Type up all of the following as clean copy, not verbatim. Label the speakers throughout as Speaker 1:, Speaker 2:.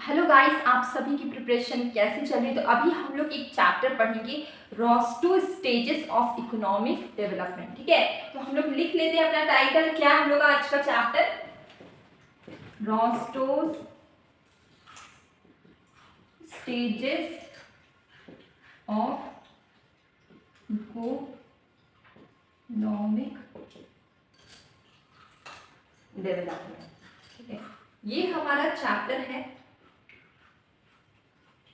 Speaker 1: Hello guys, आप सभी की प्रिपरेशन कैसे चल रही है। तो अभी हम लोग एक चैप्टर पढ़ेंगे, Rosto stages of economic development. ठीक है, तो हम लोग लिख लेते हैं अपना टाइटल। क्या हम लोग आज का chapter, Rostow stages of economic development. ठीक है, ये हमारा चैप्टर है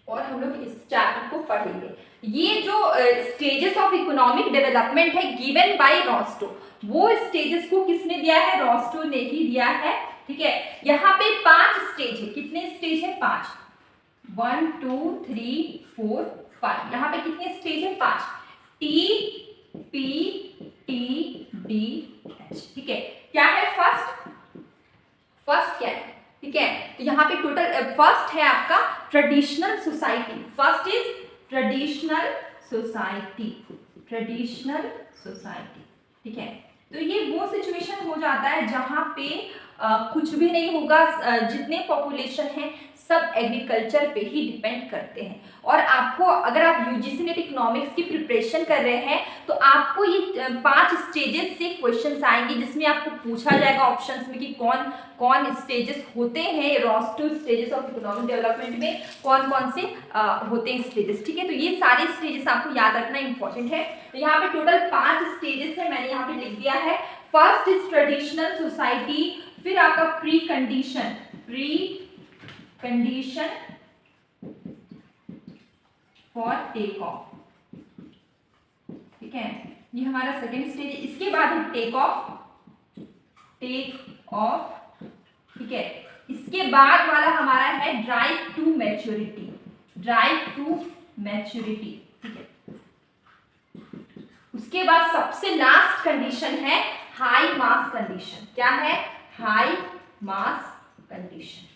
Speaker 1: और हम लोग इस चैप्टर को पढ़ेंगे। ये जो स्टेजेस ऑफ इकोनॉमिक डेवलपमेंट है गिवन बाय रोस्टो, वो स्टेजेस को किसने दिया है? रोस्टो ने ही दिया है। ठीक है, यहाँ पे 5 स्टेज है। कितने स्टेज है? 5। 1 2 3 4 5। यहाँ पे कितने स्टेज है? 5। T P T D H. ठीक है, क्या है? फर्स्ट क्या है? ठीक है, तो यहाँ पे टोटल फर्स्ट है आपका traditional society. First is traditional society. Traditional society. ठीक है, तो ये वो सिचुएशन हो जाता है जहाँ पे कुछ भी नहीं होगा। जितने पॉपुलेशन है सब एग्रीकल्चर पे ही डिपेंड करते हैं। और आपको, अगर आप यूजीसी नेट इकोनॉमिक्स की प्रिपरेशन कर रहे हैं तो आपको ये 5 स्टेजेस से क्वेश्चंस आएंगे, जिसमें आपको पूछा जाएगा ऑप्शंस में कि कौन कौन स्टेजेस होते हैं। Rosto stages of economic development में कौन कौन से होते हैं स्टेजेस। ठीक है, तो ये सारे स्टेजेस आपको याद रखना इंपॉर्टेंट है। तो यहाँ पे टोटल 5 स्टेजेस है, मैंने यहाँ पे लिख दिया है। फर्स्ट इज ट्रेडिशनल सोसाइटी, फिर आपका precondition for take off. ठीक है, ये हमारा सेकेंड स्टेज है। इसके बाद है टेक ऑफ। ठीक है, इसके बाद वाला हमारा है ड्राइव टू मैच्योरिटी। ठीक है, उसके बाद सबसे लास्ट कंडीशन है हाई मास कंडीशन। क्या है? High mass condition.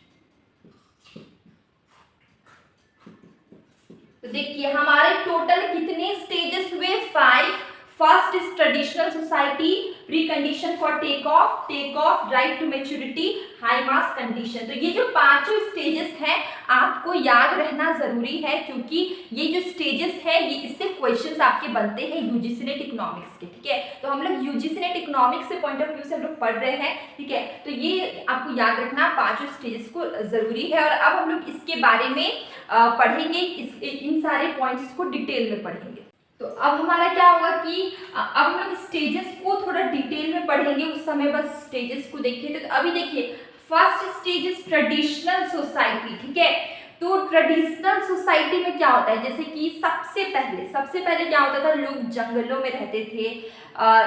Speaker 1: तो देखिए हमारे टोटल कितने स्टेजेस हुए? 5। First is traditional society, precondition for take off, drive to maturity, high mass condition. तो ये जो 5 स्टेजेस हैं आपको याद रहना जरूरी है, क्योंकि ये जो स्टेजेस है ये इससे क्वेश्चंस आपके बनते हैं यूजीसी नेट इकोनॉमिक्स के। ठीक है, तो हम लोग यूजीसी नेट इकोनॉमिक्स से पॉइंट ऑफ व्यू से हम लोग पढ़ रहे हैं। ठीक है, तो ये आपको याद रखना 5 स्टेजेस को जरूरी है। और अब हम लोग इसके बारे में पढ़ेंगे, इन सारे पॉइंट्स को डिटेल में पढ़ेंगे। तो अब हमारा क्या होगा कि अब हम लोग स्टेजेस को थोड़ा डिटेल में पढ़ेंगे। उस समय बस स्टेजेस को देखिए। तो अभी देखिए, first stage is traditional society. ठीक है, तो ट्रेडिशनल सोसाइटी में क्या होता है? जैसे कि सबसे पहले क्या होता था? लोग जंगलों में रहते थे,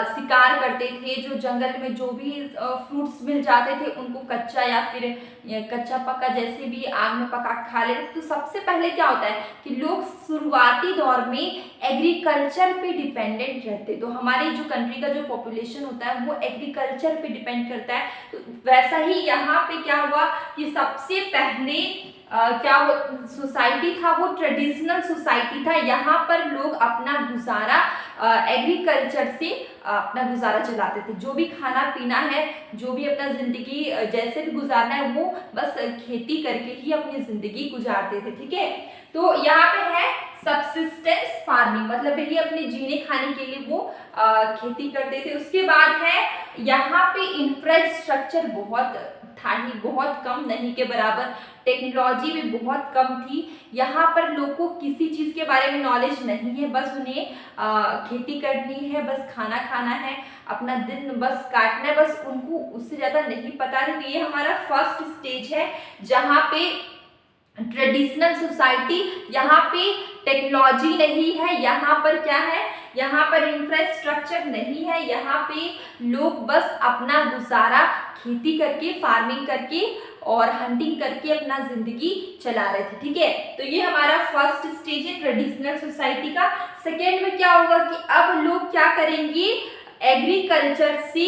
Speaker 1: शिकार करते थे। जो जंगल में जो भी फ्रूट्स मिल जाते थे उनको कच्चा या फिर कच्चा पक्का जैसे भी आग में पका खा लेते। तो सबसे पहले क्या होता है कि लोग शुरुआती दौर में एग्रीकल्चर पे डिपेंडेंट रहते। तो हमारे जो कंट्री का जो पॉपुलेशन होता है वो एग्रीकल्चर पे डिपेंड करता है। तो वैसा ही यहाँ पे क्या हुआ कि सबसे पहले क्या सोसाइटी था, वो ट्रेडिशनल सोसाइटी था। यहाँ पर लोग अपना गुजारा एग्रीकल्चर से अपना गुजारा चलाते थे। जो भी खाना पीना है, जो भी अपना जिंदगी जैसे भी गुजारना है, वो बस खेती करके ही अपनी जिंदगी गुजारते थे। ठीक है, तो यहाँ पे है सबसिस्टेंस फार्मिंग, मतलब है कि अपने जीने खाने के लिए वो खेती करते थे। उसके बाद है यहाँ पे इंफ्रास्ट्रक्चर बहुत था ही, बहुत कम, नहीं के बराबर। टेक्नोलॉजी भी बहुत कम थी। यहाँ पर लोगों को किसी चीज़ के बारे में नॉलेज नहीं है, बस उन्हें खेती करनी है, बस खाना खाना है, अपना दिन बस काटना है, बस उनको उससे ज़्यादा नहीं पता है। तो ये हमारा फर्स्ट स्टेज है जहाँ पे ट्रेडिशनल सोसाइटी, यहाँ पे टेक्नोलॉजी नहीं है, यहाँ पर क्या है, यहाँ पर इंफ्रास्ट्रक्चर नहीं है, यहाँ पे लोग बस अपना गुजारा खेती करके, फार्मिंग करके और हंटिंग करके अपना जिंदगी चला रहे थे। ठीक है, तो ये हमारा फर्स्ट स्टेज है ट्रेडिशनल सोसाइटी का। सेकेंड में क्या होगा कि अब लोग क्या करेंगे, एग्रीकल्चर से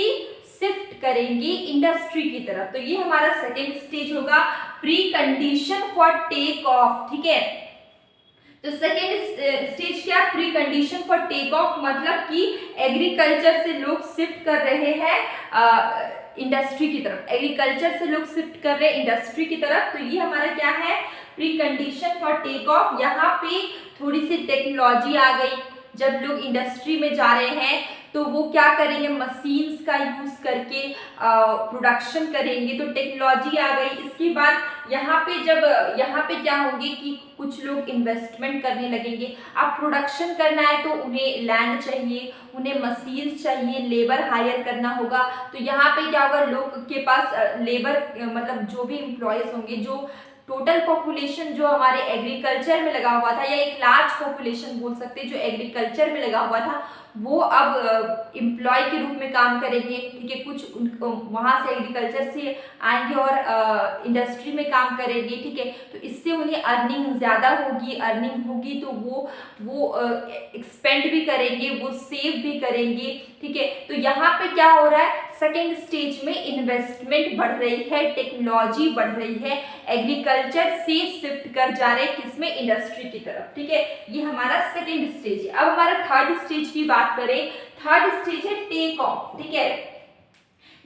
Speaker 1: शिफ्ट करेंगे इंडस्ट्री की तरफ। तो ये हमारा सेकेंड स्टेज होगा, precondition for take off. ठीक है, तो सेकेंड स्टेज क्या? Precondition for take off, मतलब कि एग्रीकल्चर से लोग शिफ्ट कर रहे हैं इंडस्ट्री की तरफ, एग्रीकल्चर से लोग शिफ्ट कर रहे हैं इंडस्ट्री की तरफ। तो ये हमारा क्या है, precondition for take off. यहाँ पे थोड़ी सी टेक्नोलॉजी आ गई, जब लोग इंडस्ट्री में जा रहे हैं तो वो क्या करेंगे, मशीन्स का यूज करके प्रोडक्शन करेंगे, तो टेक्नोलॉजी आ गई। इसके बाद यहाँ पे क्या होंगे कि कुछ लोग इन्वेस्टमेंट करने लगेंगे। अब प्रोडक्शन करना है तो उन्हें लैंड चाहिए, उन्हें मशीन्स चाहिए, लेबर हायर करना होगा। तो यहाँ पे क्या होगा, लोग के पास लेबर मतलब जो भी एम्प्लॉयज होंगे, जो टोटल पॉपुलेशन जो हमारे एग्रीकल्चर में लगा हुआ था, या एक लार्ज पॉपुलेशन बोल सकते हैं जो एग्रीकल्चर में लगा हुआ था, वो अब एम्प्लॉय के रूप में काम करेंगे। ठीक है, कुछ वहाँ से एग्रीकल्चर से आएंगे और इंडस्ट्री में काम करेंगे। ठीक है, तो इससे उन्हें अर्निंग ज़्यादा होगी, अर्निंग होगी तो वो एक्सपेंड भी करेंगे, वो सेव भी करेंगे। ठीक है, तो यहाँ पे क्या हो रहा है, सेकेंड स्टेज में इन्वेस्टमेंट बढ़ रही है, टेक्नोलॉजी बढ़ रही है, एग्रीकल्चर से शिफ्ट कर जा रहे हैं किसमें, इंडस्ट्री की तरफ। ठीक है, ये हमारा सेकेंड स्टेज है। अब हमारा थर्ड स्टेज की बात करें, थर्ड स्टेज है टेक ऑफ। ठीक है,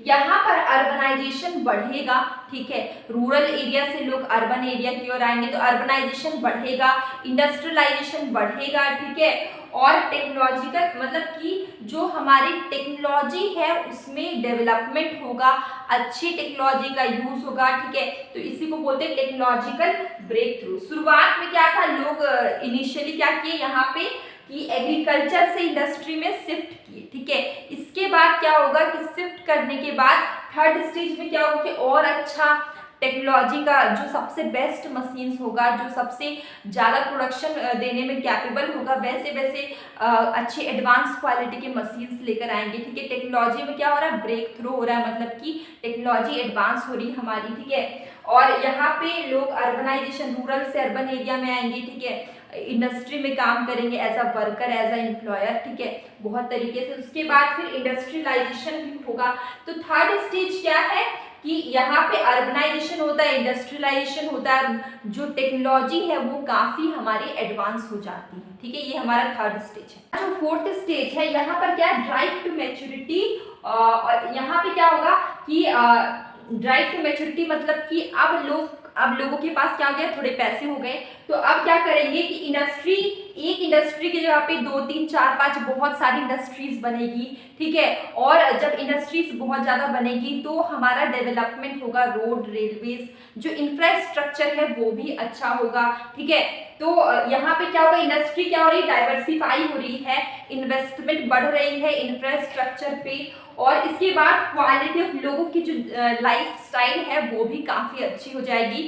Speaker 1: यहाँ पर अर्बनाइजेशन बढ़ेगा। ठीक है, रूरल एरिया से लोग अर्बन एरिया की ओर आएंगे तो अर्बनाइजेशन बढ़ेगा, इंडस्ट्रियलाइजेशन बढ़ेगा। ठीक है, और टेक्नोलॉजिकल मतलब कि जो हमारी टेक्नोलॉजी है उसमें डेवलपमेंट होगा, अच्छी टेक्नोलॉजी का यूज होगा। ठीक है, तो इसी को बोलते हैं टेक्नोलॉजिकल ब्रेक थ्रू। शुरुआत में क्या था, लोग इनिशियली क्या किए यहाँ पे कि एग्रीकल्चर से इंडस्ट्री में शिफ्ट किए। ठीक है, इसके बाद क्या होगा कि शिफ्ट करने के बाद थर्ड स्टेज में क्या होगा कि और अच्छा टेक्नोलॉजी का जो सबसे बेस्ट मशीन्स होगा, जो सबसे ज़्यादा प्रोडक्शन देने में कैपेबल होगा, वैसे वैसे अच्छे एडवांस क्वालिटी के मशीन्स लेकर आएंगे। ठीक है, टेक्नोलॉजी में क्या हो रहा है, ब्रेक थ्रू हो रहा है, मतलब कि टेक्नोलॉजी एडवांस हो रही है हमारी। ठीक है, और यहाँ पे लोग अर्बनाइजेशन, रूरल से अर्बन एरिया में आएंगे। ठीक है, इंडस्ट्री में काम करेंगे as a worker, as a employer. ठीक है, बहुत तरीके से। उसके बाद फिर इंडस्ट्रियलाइजेशन भी होगा। तो थर्ड स्टेज क्या है कि यहाँ पे अर्बनाइजेशन होता है, इंडस्ट्रियलाइजेशन होता है, जो टेक्नोलॉजी है वो काफी हमारी एडवांस हो जाती है। ठीक है, ये हमारा थर्ड स्टेज है। जो फोर्थ स्टेज है, यहाँ पर क्या है, ड्राइव टू मैच्योरिटी। और यहाँ पे क्या होगा कि ड्राइव टू मैच्योरिटी मतलब कि अब लोगों के पास क्या हो गया, थोड़े पैसे हो गए, तो अब क्या करेंगे कि एक इंडस्ट्री की जगह पे 2 3 4 5 बहुत सारी इंडस्ट्रीज बनेगी। ठीक है, और जब इंडस्ट्रीज बहुत ज़्यादा बनेगी तो हमारा डेवलपमेंट होगा, रोड, रेलवेज, जो इंफ्रास्ट्रक्चर है वो भी अच्छा होगा। ठीक है, तो यहाँ पे क्या होगा, इंडस्ट्री क्या हो रही है, डाइवर्सिफाई हो रही है, इन्वेस्टमेंट बढ़ रही है इंफ्रास्ट्रक्चर पे, और इसके बाद क्वालिटी ऑफ लोगों की जो लाइफ स्टाइल है वो भी काफ़ी अच्छी हो जाएगी।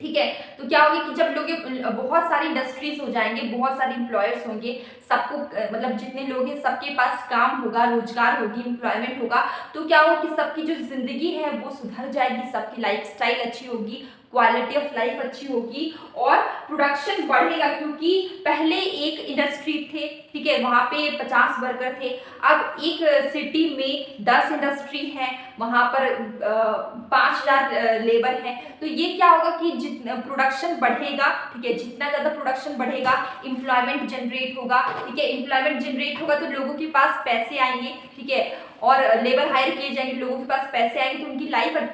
Speaker 1: ठीक है, तो क्या होगी कि जब लोग बहुत सारी इंडस्ट्रीज हो जाएंगे, बहुत सारे एम्प्लॉयर्स होंगे, सबको मतलब जितने लोग हैं सबके पास काम होगा, रोजगार होगी, एम्प्लॉयमेंट होगा, तो क्या होगा कि सबकी जो जिंदगी है वो सुधर जाएगी, सबकी लाइफस्टाइल अच्छी होगी, क्वालिटी ऑफ लाइफ अच्छी होगी, और प्रोडक्शन बढ़ेगा। क्योंकि पहले एक इंडस्ट्री थे, ठीक है, वहाँ पे 50 वर्कर थे, अब एक सिटी में 10 इंडस्ट्री है, वहाँ पर 5000 लेबर है। तो ये क्या होगा कि जितना प्रोडक्शन बढ़ेगा, ठीक है, जितना ज़्यादा प्रोडक्शन बढ़ेगा एम्प्लॉयमेंट जनरेट होगा। ठीक है, एम्प्लॉयमेंट जनरेट होगा तो लोगों के पास पैसे आएंगे। ठीक है, और लेबर हायर किए जाएंगे, लोगों के पास पैसे आएंगे तो उनकी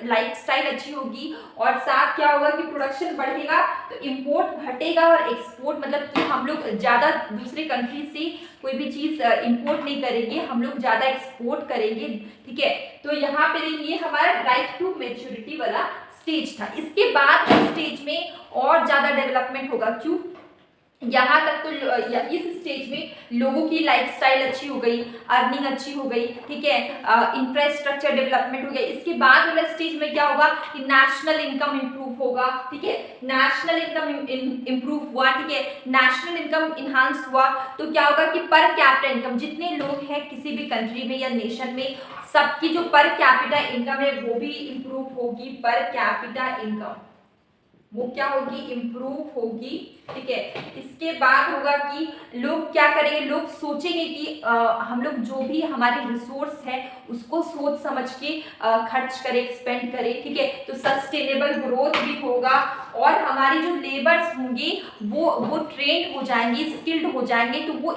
Speaker 1: लाइफ स्टाइल अच्छी होगी, और साथ क्या होगा कि प्रोडक्शन बढ़ेगा तो इंपोर्ट घटेगा और एक्सपोर्ट, मतलब कि हम लोग ज़्यादा दूसरे कंट्री से कोई भी चीज़ इंपोर्ट नहीं करेंगे, हम लोग ज़्यादा एक्सपोर्ट करेंगे। ठीक है, तो यहाँ पे ये हमारा ड्राइव टू मैच्योरिटी वाला स्टेज था। इसके बाद स्टेज में और ज़्यादा डेवलपमेंट होगा। क्यों, यहाँ तक तो इस स्टेज में लोगों की लाइफस्टाइल अच्छी हो गई, अर्निंग अच्छी हो गई। ठीक है, इंफ्रास्ट्रक्चर डेवलपमेंट हो गया। इसके बाद वाला स्टेज में क्या होगा कि नेशनल इनकम इंप्रूव होगा। ठीक है, नेशनल इनकम इंप्रूव हुआ, ठीक है, नेशनल इनकम इन्हांस हुआ, तो क्या होगा कि पर कैपिटा इनकम, जितने लोग हैं किसी भी कंट्री में या नेशन में, सबकी जो पर कैपिटा इनकम है वो भी इंप्रूव होगी। पर कैपिटा इनकम वो क्या होगी, इम्प्रूव होगी। ठीक है, इसके बाद होगा कि लोग क्या करेंगे, लोग सोचेंगे कि हम लोग जो भी हमारे रिसोर्स है उसको सोच समझ के खर्च करें, एक्सपेंड करें। ठीक है, तो सस्टेनेबल ग्रोथ भी होगा, और हमारी जो लेबर्स होंगे वो ट्रेंड हो जाएंगे, स्किल्ड हो जाएंगे, तो वो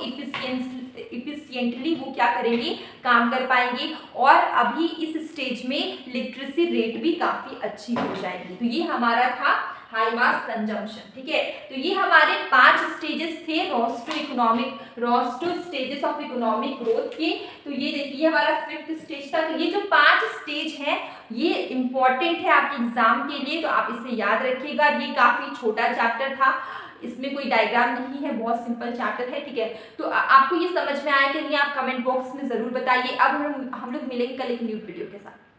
Speaker 1: इफिशिएंटली वो क्या करेंगे, काम कर पाएंगे, और अभी इस स्टेज में लिटरेसी रेट भी काफी अच्छी हो जाएगी। तो ये हमारा था हाई मास कंजम्पशन, ठीक है। तो ये हमारे 5 स्टेजेस थे Rosto stages of economic growth के। तो ये देखिए हमारा 5th स्टेज था। तो ये जो 5 स्टेज हैं ये इंपॉर्टेंट है आपके एग्जाम के लिए, तो आप इसे याद रखिएगा। ये काफी छोटा चैप्टर था, इसमें कोई डायग्राम नहीं है, बहुत सिंपल चैप्टर है, ठीक है। तो आपको ये समझ में आया कि नहीं, आप कमेंट बॉक्स में जरूर बताइए। अब हम लोग मिलेंगे कल एक न्यू वीडियो के साथ।